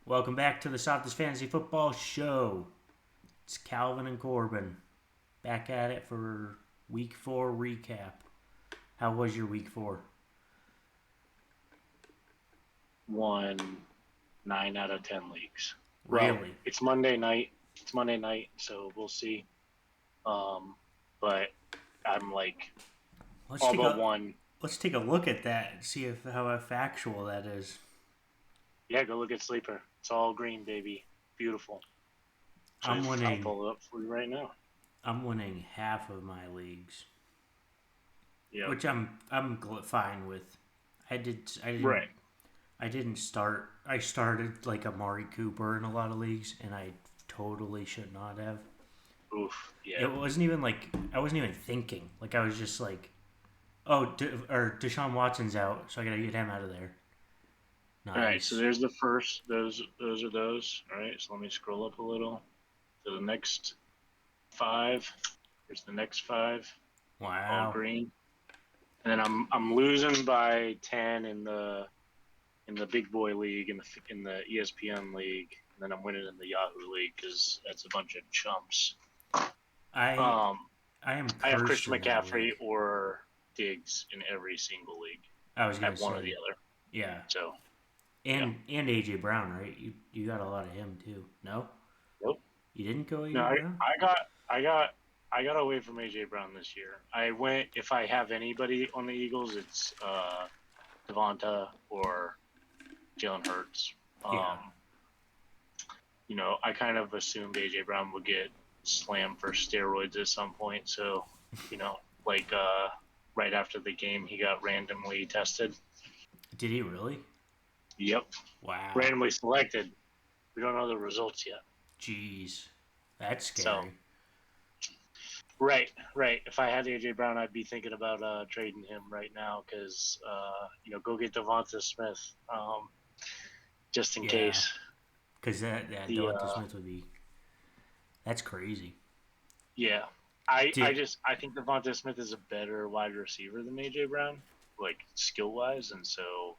Welcome back to the Softest Fantasy Football Show. It's Calvin and Corbin back at it for Week 4 recap. How was your Week 4? Won 9 out of 10 leagues. Really? Well, it's Monday night. So we'll see. But I'm like all but one. Let's take a look at that and see how factual that is. Yeah, go look at Sleeper. It's all green, baby. Beautiful. So I'm winning. I'll pull it up for you right now. I'm winning half of my leagues. Yeah. Which I'm fine with. I didn't. Right. I didn't start. I started like Amari Cooper in a lot of leagues, and I totally should not have. Oof. Yeah. It wasn't even like I wasn't even thinking. Like I was just like, oh, Deshaun Watson's out, so I gotta get him out of there. Nice. All right. So there's the first. Those are those. All right. So let me scroll up a little to the next 5. Here's the next 5. Wow. All green. And then I'm losing by 10 in the big boy league, in the ESPN league, and then I'm winning in the Yahoo league because that's a bunch of chumps. I have Christian McCaffrey or Diggs in every single league. I was gonna have say one or the other. Yeah. So. And AJ Brown, right? You got a lot of him too. No. Nope. You didn't go AJ Brown? I got away from AJ Brown this year. I went, if I have anybody on the Eagles, it's Devonta or Jalen Hurts. Yeah. I kind of assumed AJ Brown would get slammed for steroids at some point. So, right after the game, he got randomly tested. Did he really? Yep. Wow. Randomly selected. We don't know the results yet. Jeez. That's scary. So, right. If I had AJ Brown, I'd be thinking about trading him right now because, go get Devonta Smith just in case. Because Devonta Smith would be... That's crazy. Yeah. I think Devonta Smith is a better wide receiver than AJ Brown, like skill-wise, and so...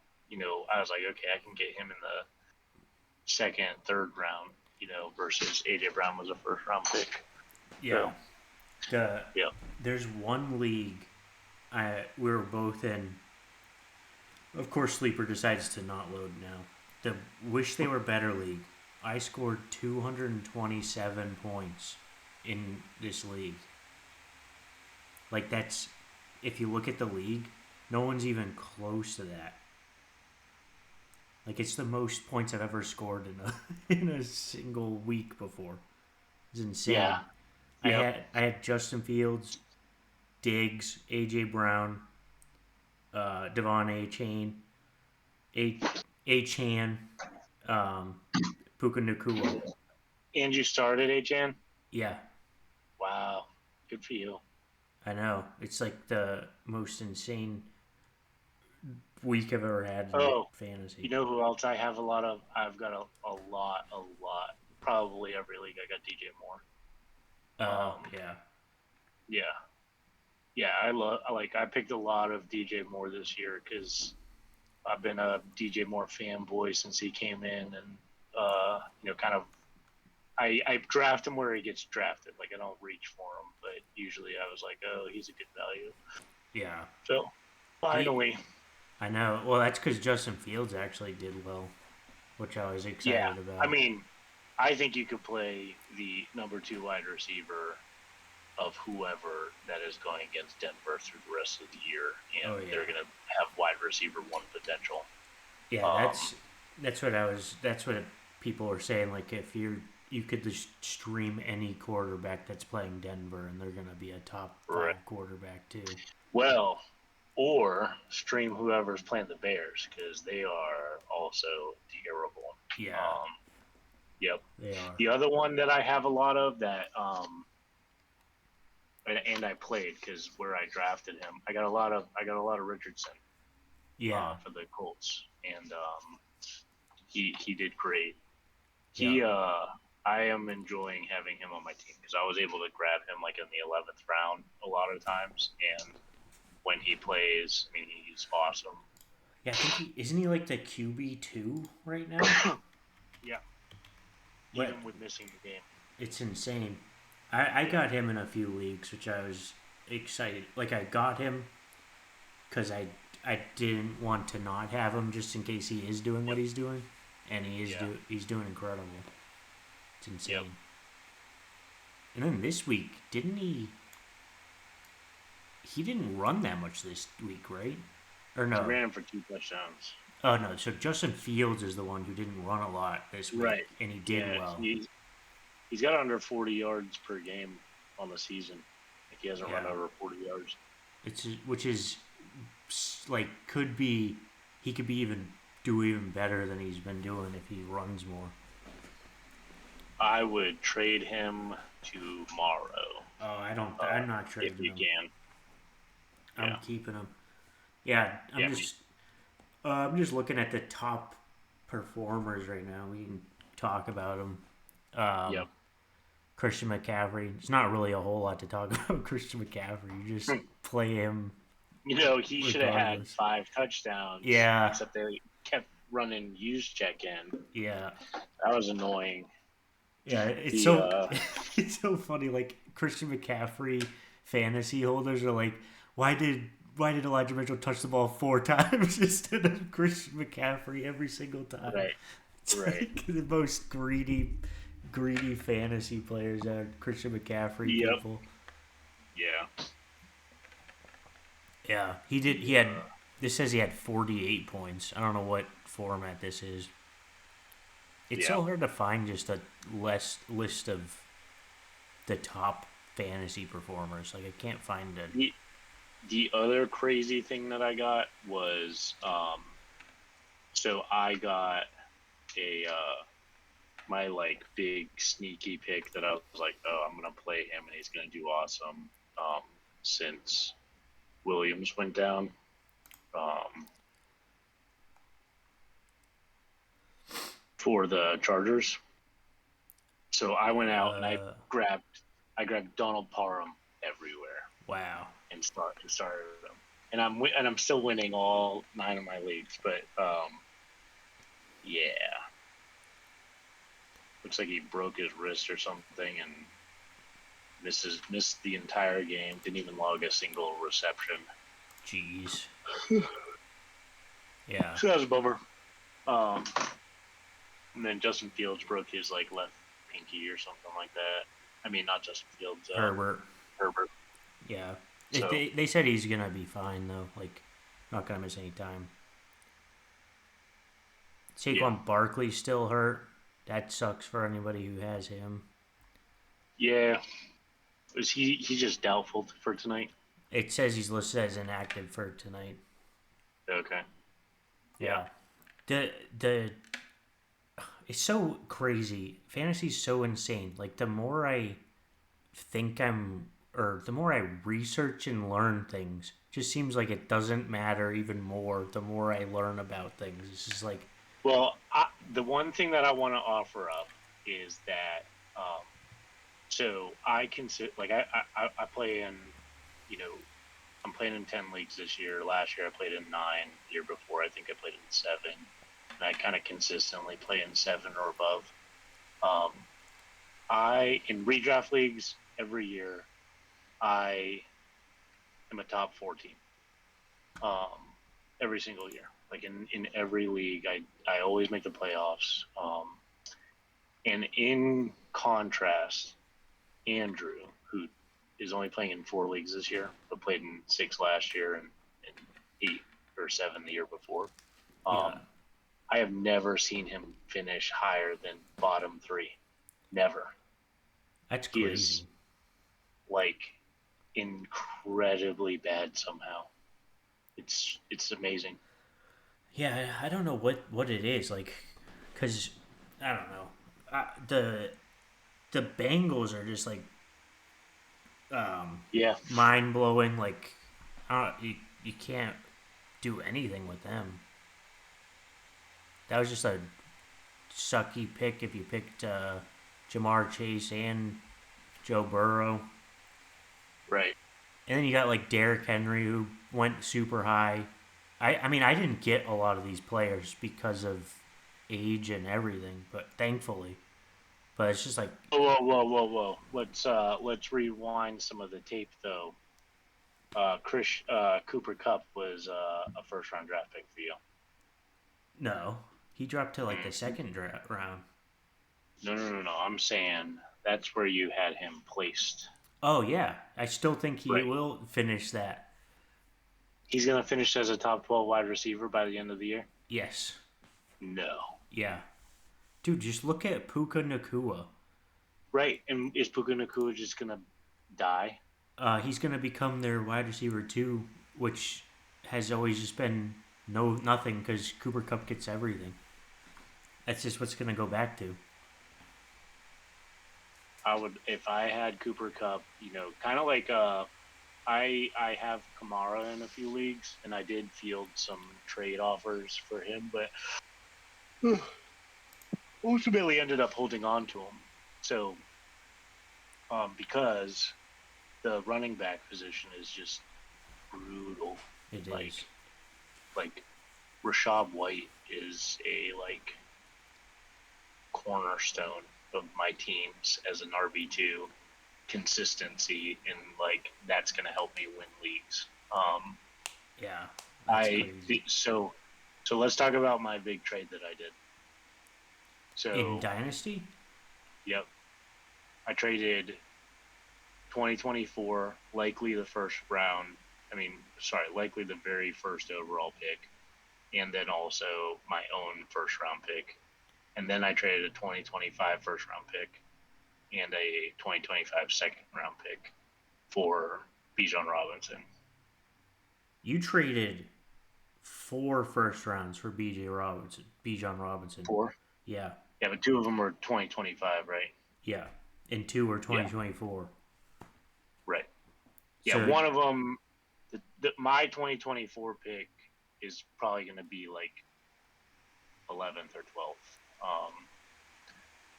I was like, okay, I can get him in the second, third round, versus AJ Brown was a first-round pick. Yeah. So, There's one league we were both in. Of course, Sleeper decides to not load now. The Wish They Were Better league. I scored 227 points in this league. Like, that's... If you look at the league, no one's even close to that. Like, it's the most points I've ever scored in a single week before. It's insane. Yeah. Yep. I had Justin Fields, Diggs, AJ Brown, Devon Achane, Puka Nacua. And you started Achane? Yeah. Wow. Good for you. I know. It's like the most insane week I've ever had in fantasy. You know who else I have a lot of? I've got a lot. Probably every league I got DJ Moore. Yeah. I picked a lot of DJ Moore this year because I've been a DJ Moore fanboy since he came in, and I draft him where he gets drafted. Like, I don't reach for him, but usually I was like, oh, he's a good value. Yeah. So finally. I know. Well, that's because Justin Fields actually did well, which I was excited about. I mean, I think you could play the number 2 wide receiver of whoever that is going against Denver through the rest of the year, and they're going to have wide receiver 1 potential. Yeah, that's what people were saying. Like, if you could just stream any quarterback that's playing Denver, and they're going to be a top 5 quarterback too. Well, or stream whoever's playing the Bears because they are also terrible. Yeah. Yep. They are. The other one that I have a lot of that, and I played because where I drafted him, I got a lot of Richardson. Yeah. For the Colts, and he did great. I am enjoying having him on my team because I was able to grab him like in the 11th round a lot of times, and when he plays, I mean, he's awesome. Yeah, I think isn't he like the QB2 right now? Yeah, What? even with missing the game. It's insane. I Yeah, got him in a few leagues, which I was excited. Like I got him because I didn't want to not have him just in case he is doing what yep, he's doing, and yeah, he's doing incredible. It's yep. insane. And then this week, didn't he? He didn't run that much this week, right? Or He no? ran him for 2 touchdowns. Oh no. So Justin Fields is the one who didn't run a lot this week, Right. and he did Yeah, well. he's got under 40 yards per game on the season. Like he hasn't run Yeah, over 40 yards. it's which is like could be he could be even do even better than he's been doing if he runs more. I would trade him tomorrow Oh, I don't. I'm not if trading you him. can. I'm Yeah, keeping him. Yeah, yeah, me. I'm just looking at the top performers right now. We can talk about them. Um, Yep. Christian McCaffrey. It's not really a whole lot to talk about Christian McCaffrey. You just play him He should have had regardless. 5 touchdowns, Yeah, except they kept running use check in. yeah, That was annoying. yeah. It's The so it's so funny. Like Christian McCaffrey fantasy holders are like, why did Elijah Mitchell touch the ball 4 times instead of Christian McCaffrey every single time? right, It's right. like the most greedy fantasy players are Christian McCaffrey Yep. people. Yeah. Yeah, he had. The This says he had 48 points. I don't know what format this is. It's yeah. so hard to find just a list of the top fantasy performers. Like I can't find it. The other crazy thing that I got was so I got a my like big sneaky pick that I was like, oh, I'm gonna play him and he's gonna do awesome. Since Williams went down, um, for the Chargers. So I went out and grabbed I grabbed Donald Parham everywhere Wow. and started him. And I'm still winning all 9 of my leagues, but yeah, looks like he broke his wrist or something and missed the entire game. Didn't even log a single reception. Jeez. Yeah. So that was a bummer. Um, and then Justin Fields broke his like left pinky or something like that. I mean, not Justin Fields, Herbert. Herbert. Yeah. So They said he's gonna be fine though. Like, not gonna miss any time. yeah, Saquon Barkley's still hurt. That sucks for anybody who has him. yeah. Was he's just doubtful for tonight? It says he's listed as inactive for tonight. Okay. Yeah. Yeah. The it's so crazy. Fantasy's so insane. Like the more I think or the more I research and learn things, just seems like it doesn't matter even more the more I learn about things. It's just like, Well, the one thing that I want to offer up is that so I consider like I play in, you know, I'm playing in 10 leagues this year. Last year I played in 9. The year before I think I played in 7. And I kind of consistently play in 7 or above. Um, I in redraft leagues every year I am a top 4 team. Um, every single year. Like in every league, I always make the playoffs. And in contrast, Andrew, who is only playing in 4 leagues this year, but played in 6 last year and 8 or 7 the year before, yeah, I have never seen him finish higher than bottom 3. Never. that's He is crazy. like incredibly bad somehow. It's amazing. Yeah, I don't know what it is like, cause I don't know. The Bengals are just like Yeah, mind blowing. Like, you can't do anything with them. That was just a sucky pick if you picked Jamar Chase and Joe Burrow. right. And then you got like Derrick Henry who went super high. I mean I didn't get a lot of these players because of age and everything, but thankfully. But it's just like, Whoa. Let's rewind some of the tape though. Cooper Cup was a first round draft pick for you. no, he dropped to like the Mm. second round. No. I'm saying that's where you had him placed. Oh yeah, I still think he Right. will finish that. He's gonna finish as a top 12 wide receiver by the end of the year. Yes, No. yeah, dude, just look at Puka Nakua. Right. And is Puka Nakua just gonna die? He's gonna become their wide receiver too, which has always just been nothing because Cooper Cup gets everything. That's just what's gonna go back to. I would if I had Cooper Cup, kind of like I have Kamara in a few leagues, and I did field some trade offers for him, but ultimately ended up holding on to him. So, because the running back position is just brutal. It Like is. like Rashad White is a cornerstone of my teams as an RB2 consistency, and that's going to help me win leagues. Yeah, that's I crazy. so let's talk about my big trade that I did. In So, Dynasty? yep, I traded 2024, likely the first round. Likely the very first overall pick, and then also my own first round pick. And then I traded a 2025 first round pick and a 2025 second round pick for Bijan Robinson. You traded 4 first rounds for Bijan Robinson. Four? Yeah, Yeah, but two of them were 2025, right? yeah. And 2 are Yeah, 2024. right. Yeah, So, one of them, my 2024 pick is probably going to be 11th or 12th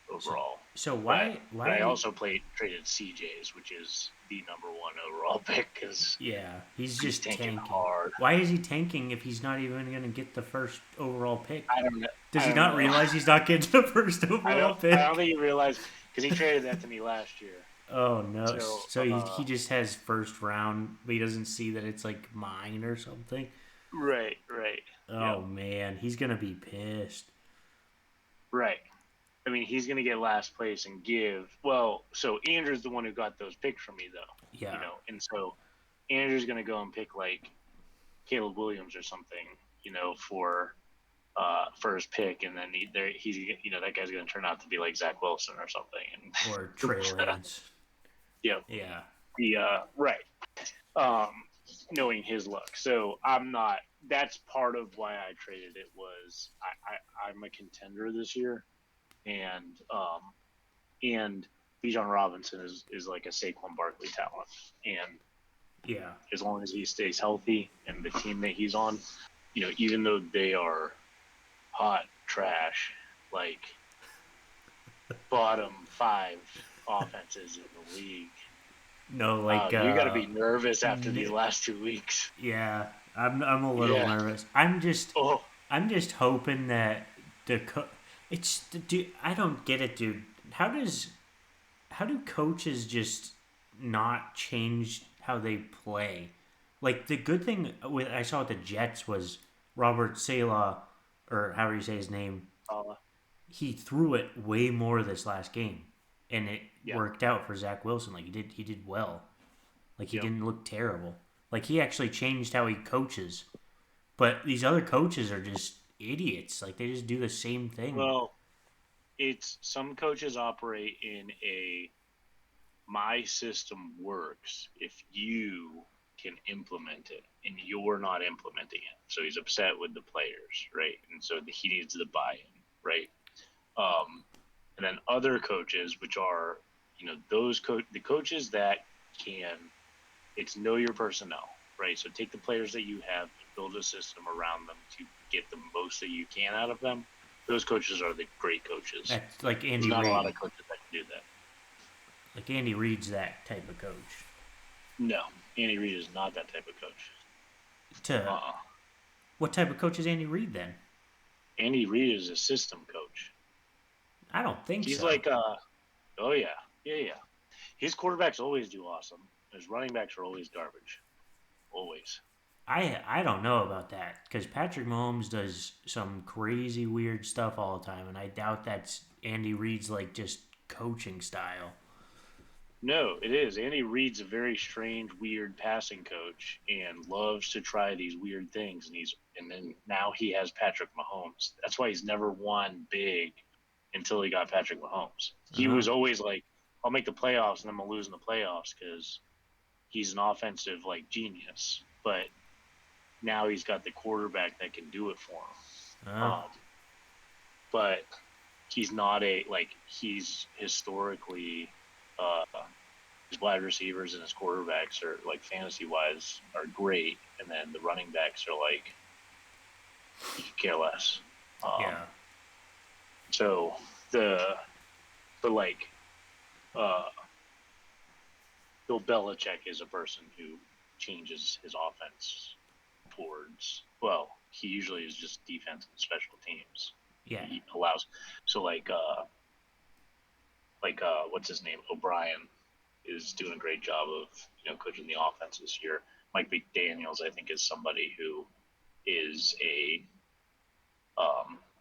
so, overall. so But why I did? also traded CJ's, which is the number one overall pick because Yeah, he's he's just tanking tanking. hard. Why is he tanking if he's not even going to get the first overall pick? I don't know. Does I he don't not know. realize he's not getting the first I overall don't. I don't pick? think he realized because he traded that to me last year. Oh no! So So he just has first round, but he doesn't see that it's like mine or something. right. Oh Yep. man, he's gonna be pissed. Right. I mean, he's going to get last place and give. Well, so Andrew's the one who got those picks from me, though. Yeah, And so Andrew's going to go and pick Caleb Williams or something, for his pick, and then he's that guy's going to turn out to be like Zach Wilson or something. or And Trey Lance. yeah, Yeah, the right. Um, Knowing his luck, so I'm not. That's part of why I traded it. Was I'm a contender this year, and Bijan Robinson is like a Saquon Barkley talent, and yeah. as long as he stays healthy and the team that he's on, even though they are hot trash, like bottom five offenses in the league. No, Oh, you got to be nervous after these last 2 weeks. yeah. I'm a little Yeah. nervous. Oh, I'm just hoping that it's dude. I don't get it, dude. How do coaches just not change how they play? Like the good thing with I saw with the Jets was Robert Sala, or however you say his name. uh, He threw it way more this last game, and it yeah. worked out for Zach Wilson. Like he did well. Like he Yep. didn't look terrible. Like he actually changed how he coaches. But these other coaches are just idiots. Like they just do the same thing. Well, it's some coaches operate in a my system works if you can implement it and you're not implementing it. So he's upset with the players, right? And so he needs the buy-in, right? And then other coaches, which are, the coaches that can, it's know your personnel, right? So take the players that you have and build a system around them to get the most that you can out of them. Those coaches are the great coaches. That's like There's Andy not a lot Reid. of coaches that can do that. Like Andy Reid's that type of coach. No, Andy Reid is not that type of coach. To Uh-uh. what type of coach is Andy Reid then? Andy Reid is a system coach. I don't think He's so. like, oh yeah, yeah. His quarterbacks always do awesome. His running backs are always garbage, always. I don't know about that because Patrick Mahomes does some crazy weird stuff all the time, and I doubt that's Andy Reid's like just coaching style. No, it is. Andy Reid's a very strange, weird passing coach and loves to try these weird things. And then now he has Patrick Mahomes. That's why he's never won big until he got Patrick Mahomes. He Uh, was always like, "I'll make the playoffs and I'm gonna lose in the playoffs because he's an offensive like genius." But now he's got the quarterback that can do it for him. uh, But he's not a like he's historically uh, his wide receivers and his quarterbacks are like fantasy wise are great, and then the running backs are like you could care less. Um, yeah, so the but like uh, Bill Belichick is a person who changes his offense towards he usually is just defense and special teams. yeah, He allows so what's his name O'Brien is doing a great job of coaching the offense this year. Mike McDaniel's I think is somebody who is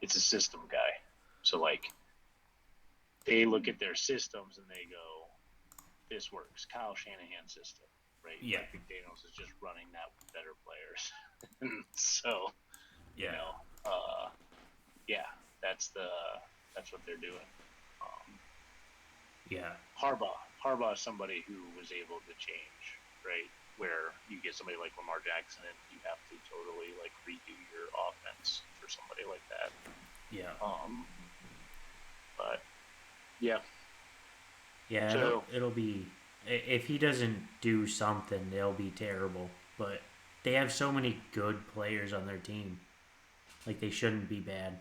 it's a system guy. So like they look at their systems and they go, this works. Kyle Shanahan's system, right? yeah, Mike McDaniel's is just running that with better players. And so, you yeah, know, yeah, that's what they're doing. Um, yeah, Harbaugh is somebody who was able to change, right? Where you get somebody like Lamar Jackson and you have to totally like redo your offense for somebody like that. yeah, But yeah, yeah. so It'll be if he doesn't do something, they'll be terrible. But they have so many good players on their team, like they shouldn't be bad.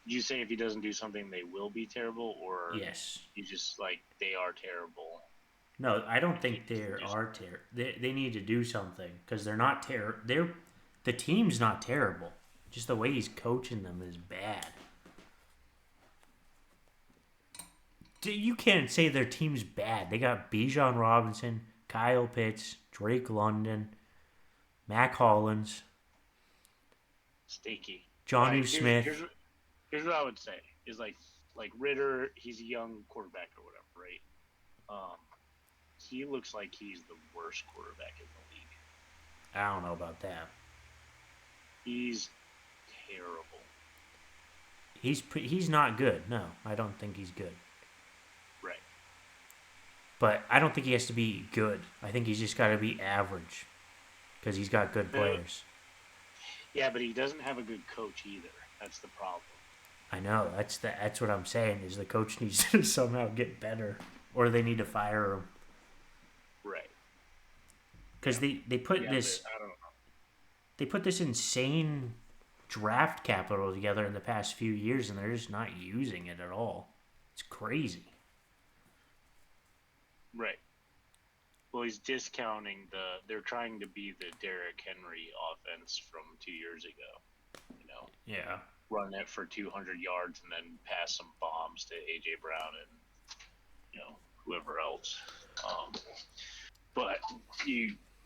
you say if he doesn't do something, they will be terrible, or Yes. you just like they are terrible No, I don't if he think they doesn't do are something. They need to do something because they're not They're the team's not terrible. Just the way he's coaching them is bad. You can't say their team's bad. They got Bijan Robinson, Kyle Pitts, Drake London, Mac Hollins, Stinky. All Johnu right, Smith. here's what I would say is like Ritter, he's a young quarterback or whatever, right? Um, he looks like he's the worst quarterback in the league. I don't know about that. He's terrible. He's not good. No, I don't think he's good. Right. But I don't think he has to be good. I think he's just got to be average because he's got good No, players. yeah, but he doesn't have a good coach either. That's the problem. I know. That's what I'm saying. Is the coach needs to somehow get better, or they need to fire him Right. because Yeah. they put Yeah, but this I don't know. insane draft capital together in the past few years, and they're just not using it at all. It's crazy. Right. Well, he's discounting they're trying to be the Derrick Henry offense from 2 years ago. You know, Yeah. run it for 200 yards and then pass some bombs to AJ Brown and whoever else. Um, but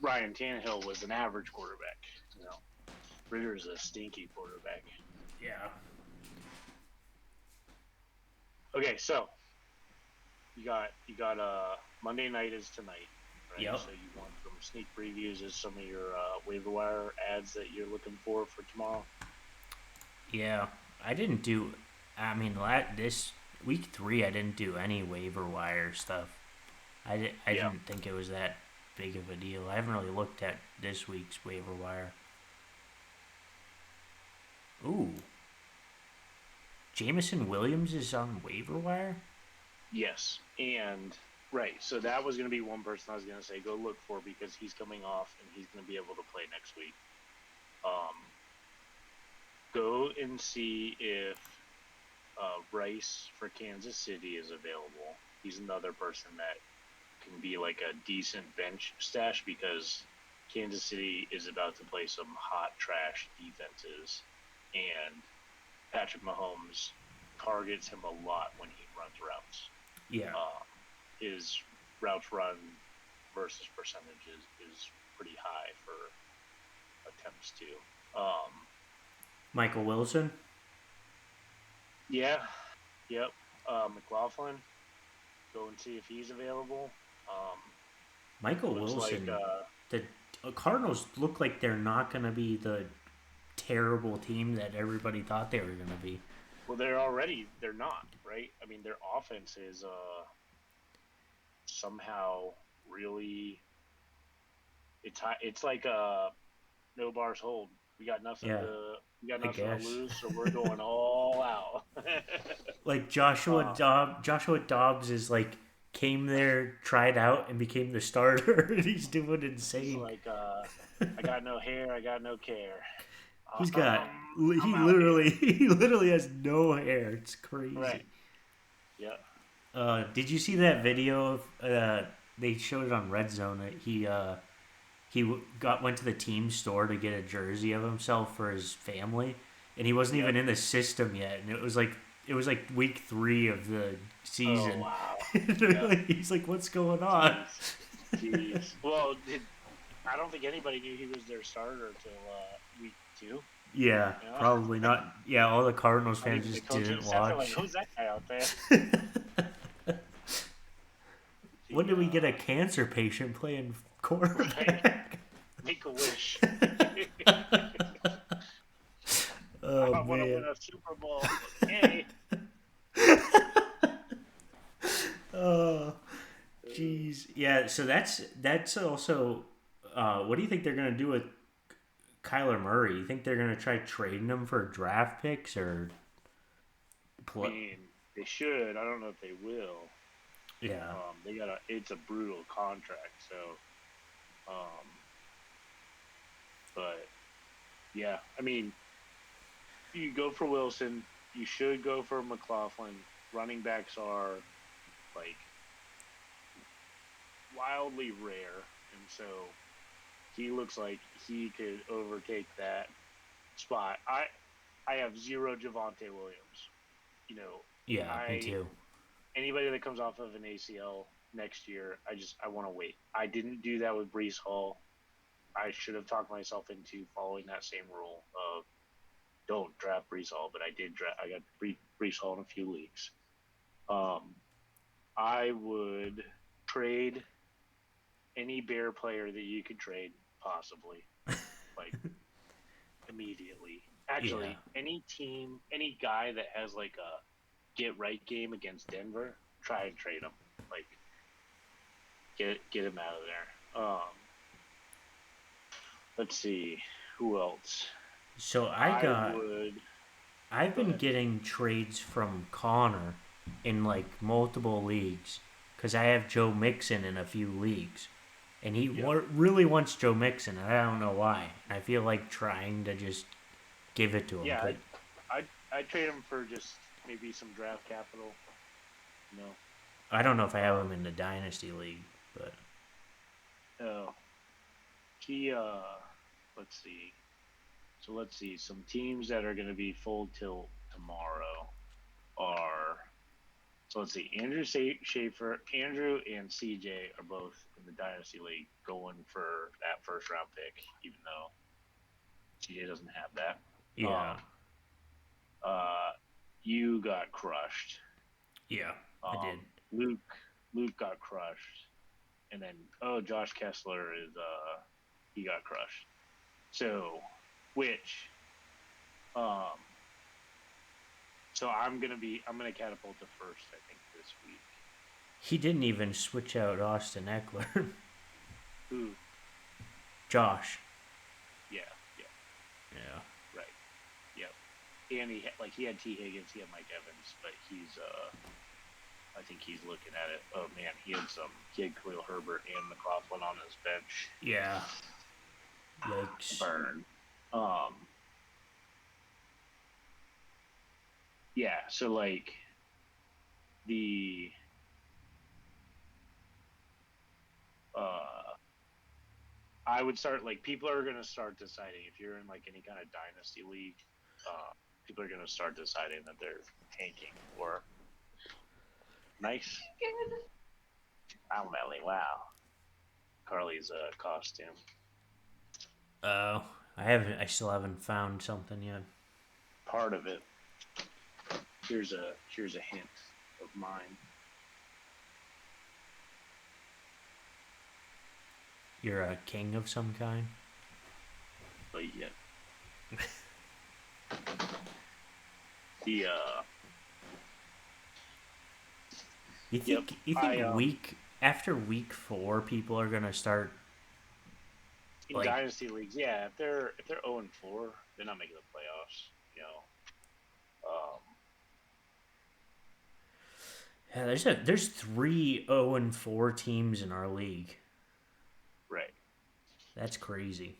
Ryan Tannehill was an average quarterback. You know, Ritter is a stinky quarterback. Yeah. Okay, so you got Monday night is tonight, right? Yep. So you want some sneak previews of some of your waiver wire ads that you're looking for tomorrow. Yeah. I didn't do. I mean, this week 3, I didn't do any waiver wire stuff. I Yeah. didn't think it was that big of a deal. I haven't really looked at this week's waiver wire. Ooh, Jameson Williams is on waiver wire. Yes, and right. So that was going to be one person I was going to say go look for because he's coming off and he's going to be able to play next week. Um, go and see if Rice for Kansas City is available. He's another person that can be like a decent bench stash because Kansas City is about to play some hot trash defenses, and Patrick Mahomes targets him a lot when he runs routes. Yeah. Um, his routes run versus percentages is pretty high for attempts too. Michael Wilson. Yeah, yep. McLaughlin, go and see if he's available. Um, Michael looks like Wilson. The Cardinals look like they're not going to be the terrible team that everybody thought they were going to be. well, they're not right. I mean, their offense is somehow really it's like no bars hold. We got nothing Yeah, to we got I nothing to guess. lose, so we're going all out. Like uh, Joshua Dobbs is like came there, tried out, and became the starter. And he's doing he's insane. like, I got no hair, I got no care. He's got I'm out here. he literally has no hair. It's Right. crazy. Yeah. Did you see that video of they showed it on Red Zone that went to the team store to get a jersey of himself for his family, and he wasn't Yep. even in the system yet, and it was like week 3 of the Oh season. wow. Yep. Like, he's like, "What's going on?" Jeez. Jeez. Well, I don't think anybody knew he was their starter until week 2. Yeah, You know, probably not. Yeah, all the Cardinals not fans even the just coaching didn't staff. They're like, watch. "Who's that guy out there?" When The did we get a cancer patient playing right. quarterback? Make a wish. Oh I want to win man. a Super Bowl. Okay. Oh, jeez. Yeah. So that's also. What do you think they're gonna do with Kyler Murray? You think they're gonna try trading him for draft picks or I mean, they should. I don't know if they will. Yeah. They got a. It's a brutal contract. So, um, but yeah, I mean, you go for Wilson. You should go for McLaughlin. Running backs are like wildly rare, and so he looks like he could overtake that spot. I have zero Javante Williams. You know, Yeah. Me I too. anybody that comes off of an ACL next year, I want to wait. I didn't do that with Brees Hall. I should have talked myself into following that same rule of don't draft Brees Hall, but I did draft. I got Brees Hall in a few leagues. Um, I would trade any Bear player that you could trade, possibly, like immediately. Yeah. Actually, any team, any guy that has like a get right game against Denver, try and trade him. Like get him out of there. Let's see who else. So I would I've go been ahead. getting trades from Connor in like multiple leagues because I have Joe Mixon in a few leagues, and he Yep. really wants Joe Mixon, and I don't know why. I feel like trying to just give it to him, Yeah, but I trade him for just maybe some draft capital. You know. I don't know if I have him Um. in the dynasty league. But No. He. Let's see. So let's see. Some teams that are going to be full tilt tomorrow are. So let's see. Andrew and CJ are both in the dynasty league going for that first round pick, even though CJ doesn't have that. yeah, Um. Uh. You got crushed. yeah, I did. Um. Luke. Luke got crushed, and then Josh Kessler is he got crushed. So, which um so I'm gonna catapult to first, I think, this week. He didn't even switch out Austin Eckler. Ooh, Josh. yeah, yeah, Yeah. right, yep. And he had T Higgins, he had Mike Evans, but he's I think he's looking at it. Oh man, he had Khalil Herbert and McLaughlin on his bench. Yeah. Yikes. Burn. Um, yeah. So like the uh I would start like people are gonna start deciding if you're in like any kind of dynasty league, people are going to start deciding that they're tanking or nice. Wow, Melly, wow. Carly's costume. Oh, I still haven't found something yet. Part of it. Here's a hint of mine. You're a king of some kind. But yeah. The You think after week 4 people are gonna start in like dynasty leagues, yeah, if they're 0-4, they're not making the playoffs. You know, yeah, there's 3 0-4 teams in our league. right. That's crazy.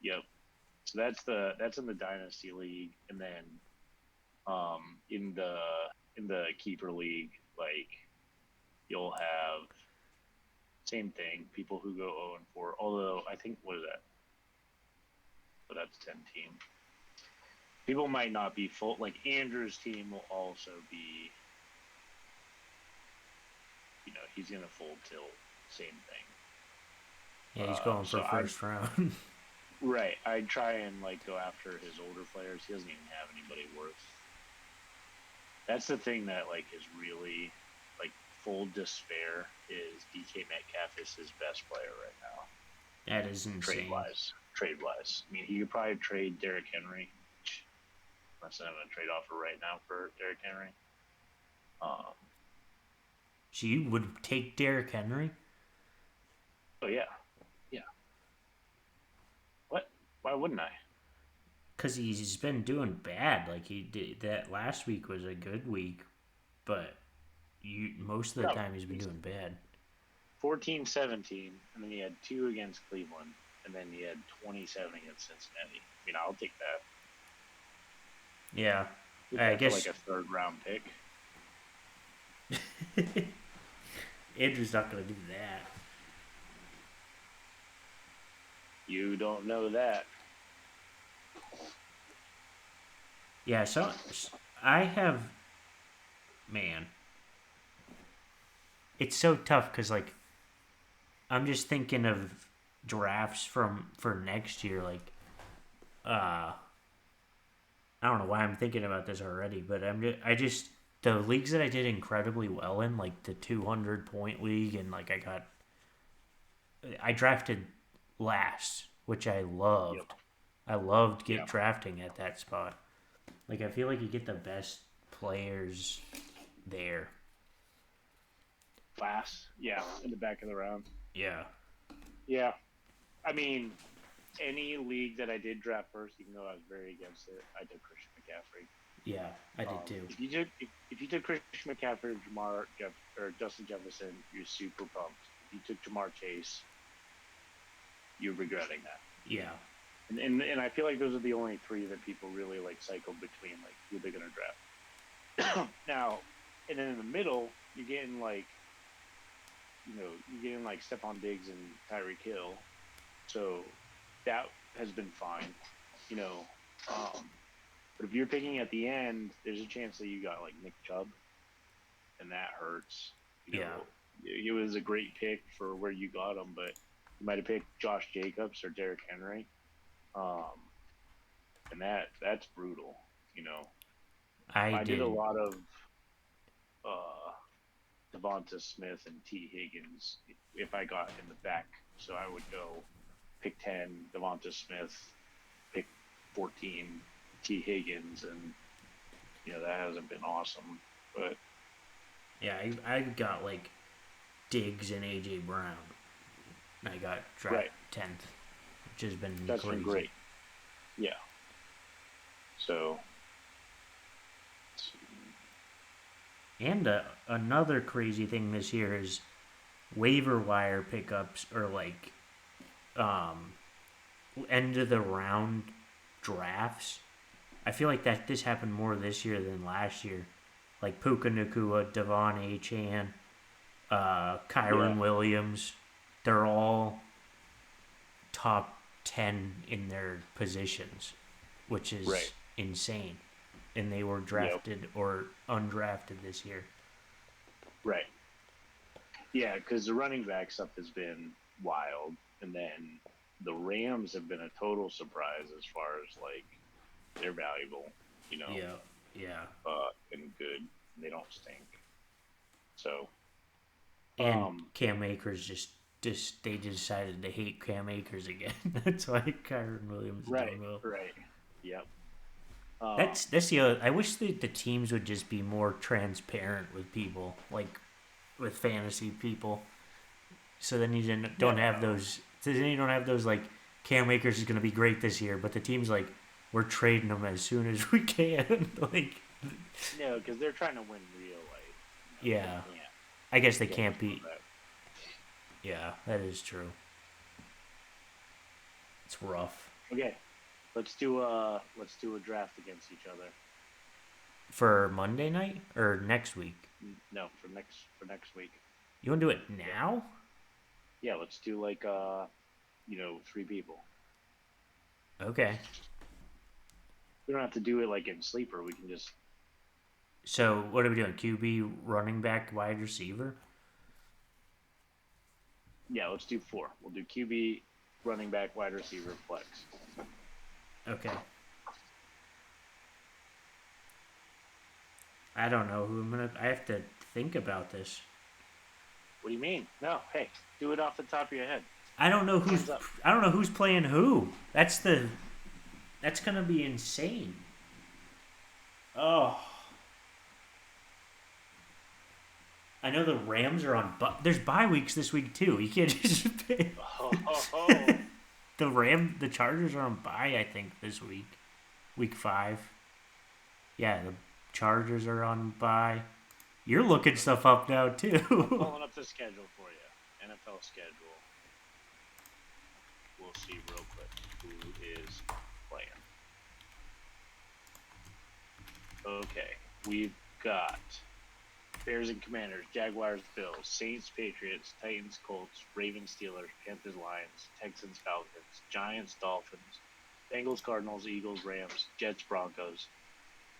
Yep. So that's in the dynasty league, and then in the keeper league, like you'll have same thing, people who go 0-4. Although I think what is that? But that's 10 team. People might not be full. Like Andrew's team will also be, he's gonna full tilt. Same thing. Yeah, he's going for first round. Right. I try and go after his older players. He doesn't even have anybody worth. That's the thing that is really full despair is DK Metcalf is his best player right now. That is insane. Trade wise. I mean, he could probably trade Derrick Henry. Unless I'm gonna trade offer right now for Derrick Henry. So you would take Derrick Henry? Oh yeah. What? Why wouldn't I? Because he's been doing bad. Like he did that last week was a good week, but most of the time he's been doing bad. 14-17, and then he had 2 against Cleveland, and then he had 27 against Cincinnati. I mean, I'll take that. Yeah, I guess a 3rd round pick. Andrew's not going to do that. You don't know that. Yeah, so I have, man, it's so tough because I'm just thinking of drafts for next year. I don't know why I'm thinking about this already, but the leagues that I did incredibly well in, like the 200-point league, and I drafted last, which I loved. Yep. I loved drafting at that spot. I feel like you get the best players there. Last, in the back of the round. Yeah. Yeah. I mean, any league that I did draft first, even though I was very against it, I did Christian McCaffrey. Yeah, I did too. If you took Christian McCaffrey or Justin Jefferson, you're super pumped. If you took Jamar Chase, you're regretting that. Yeah. And I feel like those are the only 3 that people really cycle between who they're gonna draft. Now, and then in the middle, you're getting Stephon Diggs and Tyreek Hill, so that has been fine, But if you're picking at the end, there's a chance that you got Nick Chubb, and that hurts. It was a great pick for where you got him, but you might have picked Josh Jacobs or Derrick Henry. And that's brutal, I did a lot of Devonta Smith and T. Higgins if I got in the back. So I would go pick 10 Devonta Smith, pick 14 T. Higgins, and that hasn't been awesome. But yeah, I got Diggs and AJ Brown. I got drafted 10th, which has been been great. Yeah. So. And another crazy thing this year is waiver wire pickups or end of the round drafts. I feel like this happened more this year than last year. Puka Nacua, Devon Achane, Kyron Williams, they're all top 10 in their positions, which is insane, and they were Yep. drafted or undrafted this year. Right. Yeah, because the running back stuff has been wild, and then the Rams have been a total surprise as far as like they're valuable, you know, Yeah, yeah. and good. They don't stink. So, And um, Cam Akers just they decided to hate Cam Akers again. That's why Kyron Williams is right, doing well. right, yep. That's the other. I wish the teams would just be more transparent with people, like with fantasy people. So then you don't have No, those. So then you don't have those like Cam Akers is going to be great this year, but the team's like we're trading him as soon as we can. Like, no, because they're trying to win real life. You know, they yeah, can't. I guess They they can't can't afford be. that. Yeah, that is true. It's rough Okay, let's do a draft against each other. for Monday night or next week. No, for next week. You want to do it Yeah, now? yeah. Let's do like three people. Okay. We don't have to do it like in sleeper. We can just So what are we doing? QB, running back, wide receiver. yeah. Let's do four. We'll do QB, running back, wide receiver, flex. Okay. I don't know who I'm gonna. I have to think about this. What do you mean? No, hey, do it off the top of your head. I don't know who's. Hands up. I don't know who's playing who. That's the. That's gonna be insane. Oh, I know the Rams are on. There's bye weeks this week too. You can't just pick. Oh, The Chargers are on bye. I think this week, week 5. Yeah, the Chargers are on bye. You're looking stuff up now I'm too. pulling up the schedule for you. NFL schedule. We'll see real quick who is playing. Okay, we've got Bears and Commanders, Jaguars, Bills, Saints, Patriots, Titans, Colts, Ravens, Steelers, Panthers, Lions, Texans, Falcons, Giants, Dolphins, Bengals, Cardinals, Eagles, Rams, Jets, Broncos,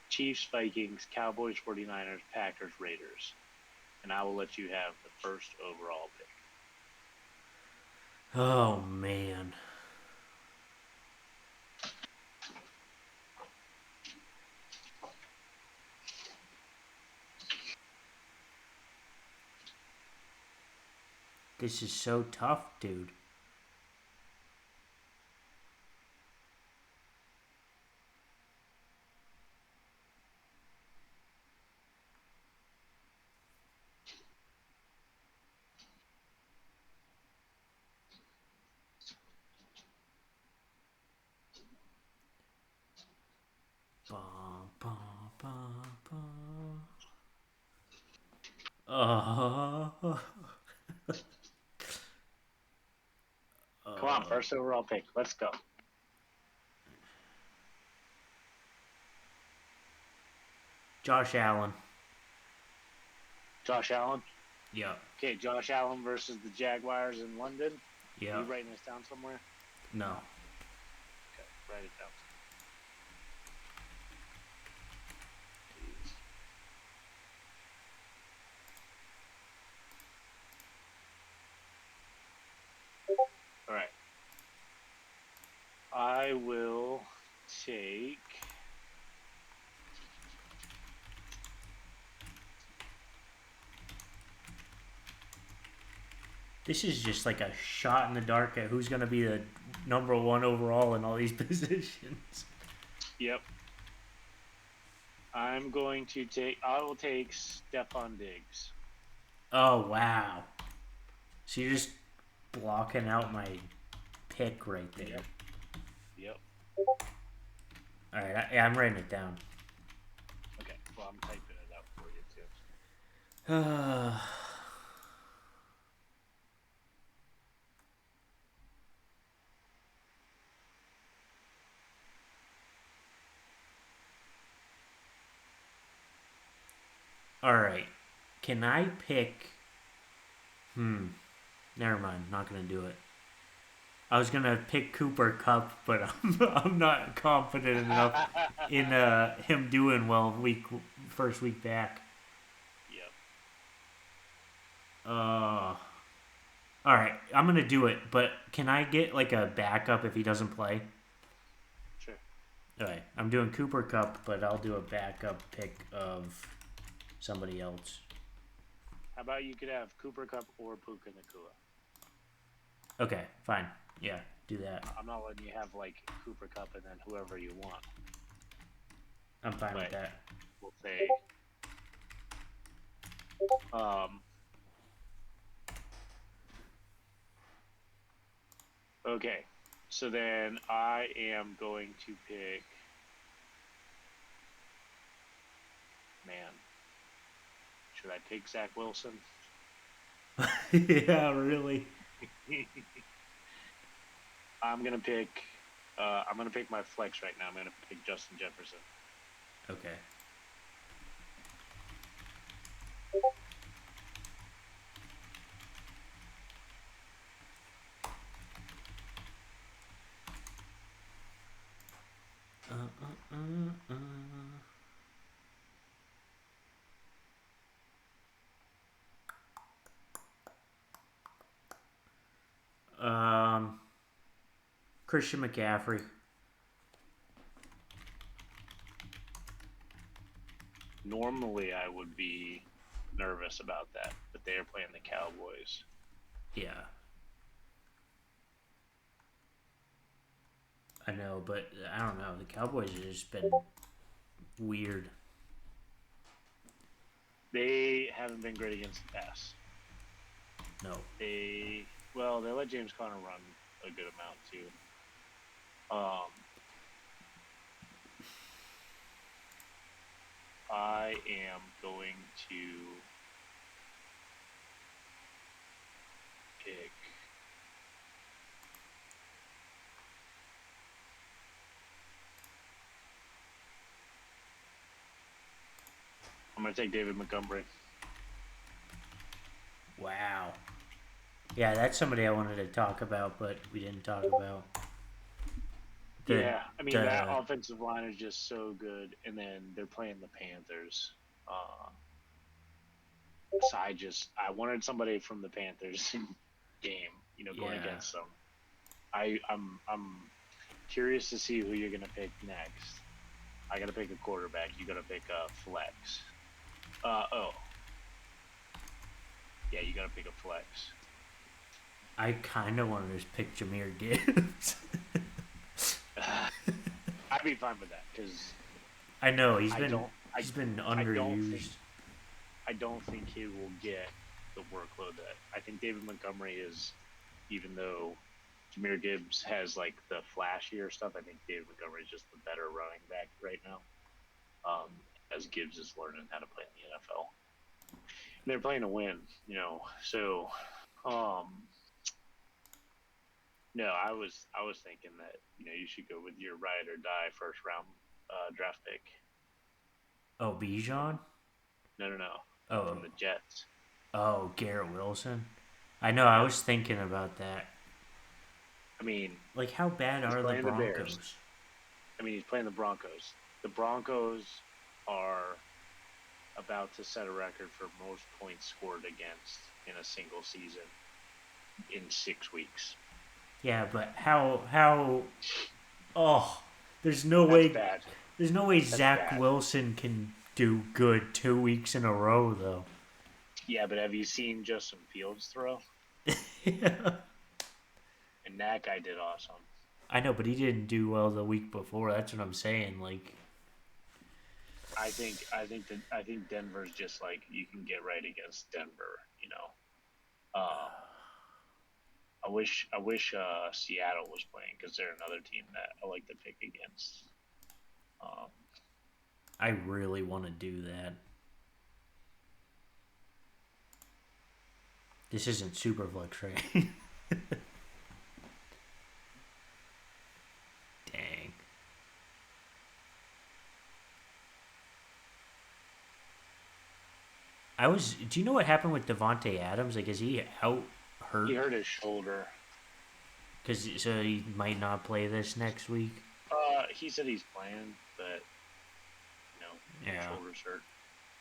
Chiefs, Vikings, Cowboys, 49ers, Packers, Raiders. And I will let you have the first overall pick. Oh man. This is so tough, dude. Ba, ba, ba, ba. Uh, Come on, uh, first overall pick. Let's go. Josh Allen. Josh Allen. Yep. Okay, Josh Allen versus the Jaguars in London. Are you Yep. writing this down somewhere? No. Okay, write it down. Please. All right. I will take. This is just like a shot in the dark at who's going to be the number 1 overall in all these positions. Yep. I'm going to take. I will take Stephon Diggs. Oh, wow. So you're just blocking out my pick right there. Yep. Yep. All right. I'm writing it down. Okay. Well, I'm typing it out for you too. All right. Can I pick? Never mind. Not going to do it. I was gonna pick Cooper Cup, but I'm not confident enough in him doing well first week back. Yep. Uh, all right, I'm gonna do it, but can I get like a backup if he doesn't play? Sure. Okay, I'm doing Cooper Cup, but I'll do a backup pick of somebody else. How about you could have Cooper Cup or Puka Nakua? Okay, fine. Yeah, do that. I'm not letting you have like Cooper Cup and then whoever you want. I'm fine with But that. we'll say, um, okay. So then I am going to pick. Man, should I pick Zach Wilson? Yeah, really. I'm gonna pick. I'm gonna pick my flex right now. I'm gonna pick Justin Jefferson. Okay. Um, Christian McCaffrey. Normally, I would be nervous about that, but they are playing the Cowboys. Yeah, I know, but I don't know. The Cowboys have just been weird. They haven't been great against the pass. No. They let James Conner run a good amount too. I am going to pick. I'm going to take David Montgomery. Wow. Yeah, that's somebody I wanted to talk about, but we didn't talk about. Yeah, I mean that the offensive line is just so good, and then they're playing the Panthers. So I wanted somebody from the Panthers game, going yeah. against them. I'm curious to see who you're gonna pick next. I gotta pick a quarterback. You gotta pick a flex. Yeah, you gotta pick a flex. I kind of wanted to pick Jahmyr Gibbs. I'd be fine with that because I know he's I been don't underused. I don't think he will get the workload that I think David Montgomery is. Even though Jahmyr Gibbs has like the flashier stuff, I think David Montgomery is just the better running back right now. As Gibbs is learning how to play in the NFL. And they're playing to win, So, no, I was thinking that you should go with your ride or die first round draft pick. Oh, Bijan? No, Oh. from the Jets. Oh, Garrett Wilson? I know, I was thinking about that. I mean, like, how bad are the Broncos? He's playing the Broncos. The Broncos are about to set a record for most points scored against in a single season in 6 weeks. Yeah, but how oh, there's no That's way bad. there's no way That's Zach bad. Wilson can do good 2 weeks in a row though. Yeah, but have you seen Justin Fields throw? Yeah. And that guy did awesome. I know, but he didn't do well the week before. That's what I'm saying. Like, I think Denver's just like you can get right against Denver. I wish Seattle was playing because they're another team that I like to pick against. I really want to do that. This isn't Superflex, right? Dang. Do you know what happened with Devontae Adams? Like, is he out hurt? He hurt his shoulder. Cause so he might not play this next week. He said he's playing, but Yeah. shoulders hurt.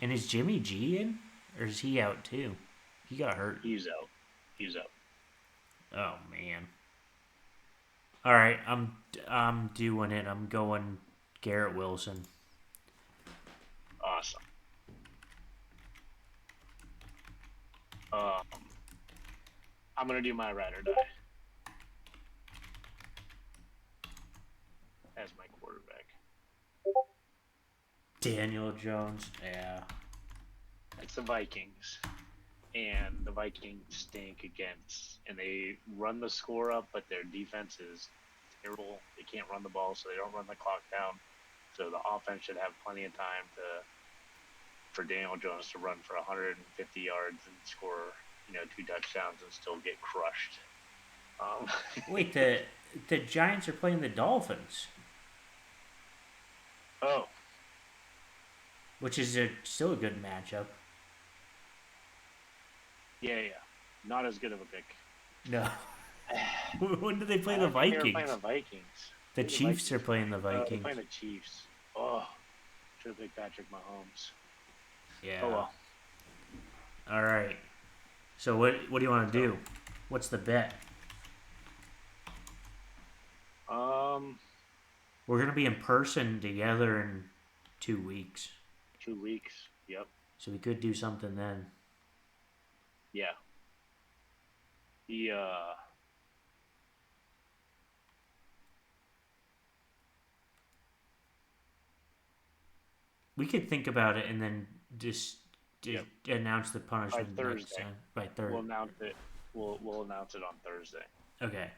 And is Jimmy G in, or is he out too? He got hurt. He's out. He's out. Oh man. All right, I'm doing it. I'm going Garrett Wilson. Awesome. Um, I'm gonna do my ride or die as my quarterback. Daniel Jones. Yeah. It's the Vikings, and the Vikings stink against, and they run the score up, but their defense is terrible. They can't run the ball, so they don't run the clock down. So the offense should have plenty of time for Daniel Jones to run for 150 yards and score, 2 touchdowns and still get crushed. Wait, the Giants are playing the Dolphins, Oh, which is still a good matchup. yeah. Not as good of a pick. No. When do they play the I think Vikings? They're playing the Vikings. The Chiefs are playing the They're Vikings. playing the Chiefs. Oh, should have picked Patrick Mahomes. Yeah. Oh well. All right. So what do you want to do? What's the bet? We're gonna be in person together in 2 weeks, 2 weeks. Yep. so we could do something then. Yeah. He We could think about it and then just Yep. announce the punishment By next Thursday. time. By Thursday. We'll announce it. We'll announce it on Thursday. Okay.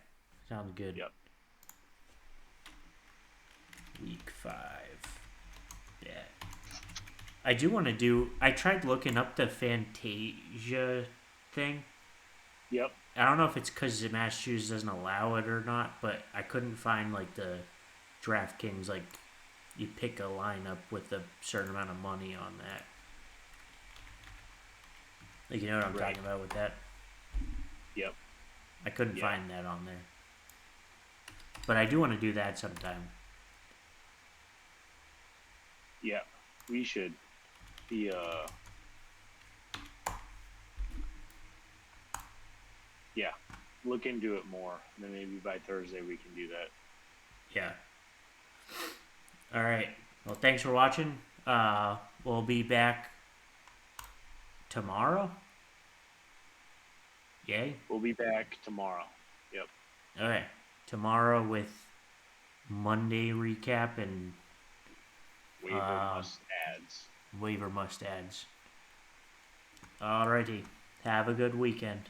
Sounds good. Yep. Week 5. Yeah. I do want to do. I tried looking up the Fantasia thing. Yep. I don't know if it's because Massachusetts doesn't allow it or not, but I couldn't find like the DraftKings, like you pick a lineup with a certain amount of money on that. Like, you know what I'm Right. talking about with that? Yep. I couldn't Yeah. find that on there. But I do want to do that sometime. Yeah. We should. Yeah. Look into it more. And then maybe by Thursday we can do that. Yeah. All right. Well, thanks for watching. We'll be back tomorrow. Yay. We'll be back tomorrow. Yep. Okay. Tomorrow with Monday recap and Waiver must ads. waiver must adds. Alrighty. Have a good weekend.